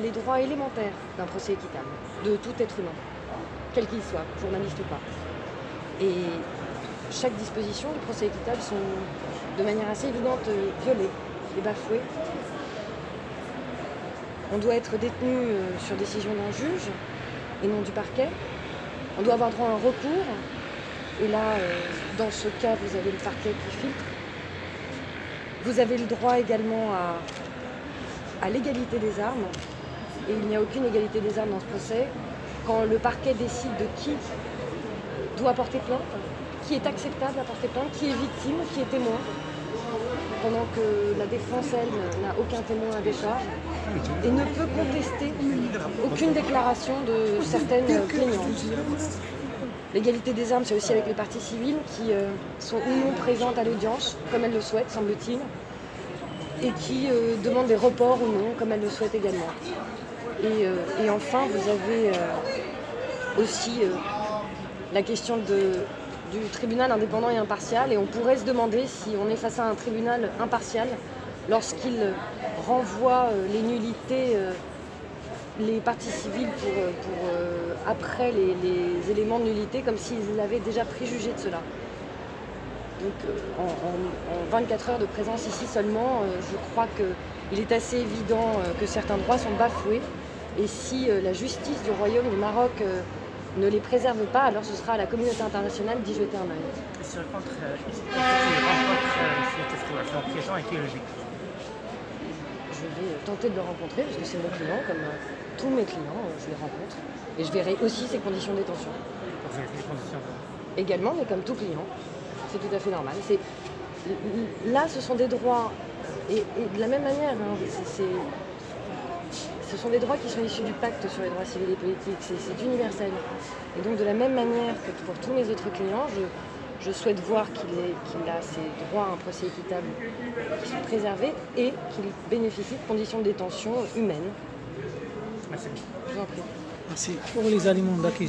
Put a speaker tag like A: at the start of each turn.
A: les droits élémentaires d'un procès équitable, de tout être humain, quel qu'il soit, journaliste ou pas. Et chaque disposition du procès équitable sont de manière assez évidente violées et bafouées. On doit être détenu sur décision d'un juge et non du parquet. On doit avoir droit à un recours. Et là, dans ce cas, vous avez le parquet qui filtre. Vous avez le droit également à l'égalité des armes. Et il n'y a aucune égalité des armes dans ce procès. Quand le parquet décide de qui doit porter plainte, qui est acceptable à porter plainte, qui est victime, qui est témoin, pendant que la défense, elle, n'a aucun témoin à décharge et ne peut contester aucune déclaration de certaines plaignantes. L'égalité des armes, c'est aussi avec les parties civiles qui sont ou non présentes à l'audience, comme elles le souhaitent, semble-t-il, et qui demandent des reports ou non, comme elles le souhaitent également. Et enfin, vous avez aussi la question du tribunal indépendant et impartial, et on pourrait se demander si on est face à un tribunal impartial lorsqu'il renvoie les nullités, les parties civiles pour après les éléments de nullité, comme s'ils avaient déjà préjugé de cela. Donc en 24 heures de présence ici seulement, je crois qu'il est assez évident que certains droits sont bafoués, et si la justice du Royaume du Maroc ne les préserve pas, alors ce sera à la communauté internationale d'y jeter un œil.
B: Sur le contre, est-ce que tu rencontres en prison et qui est logique?
A: Je vais tenter de le rencontrer, parce que c'est mon client, comme tous mes clients, je les rencontre. Et je verrai aussi ses conditions de détention.
B: Pour vérifier les conditions de...
A: Également, mais comme tout client, c'est tout à fait normal. Là, ce sont des droits, et de la même manière, ce sont des droits qui sont issus du pacte sur les droits civils et politiques, c'est universel. Et donc de la même manière que pour tous mes autres clients, je souhaite voir qu'il a ses droits à un procès équitable qui sont préservés et qu'il bénéficie de conditions de détention humaines.
B: Merci.
A: Je vous en prie.
C: Merci. Pour les aliments d'accusés.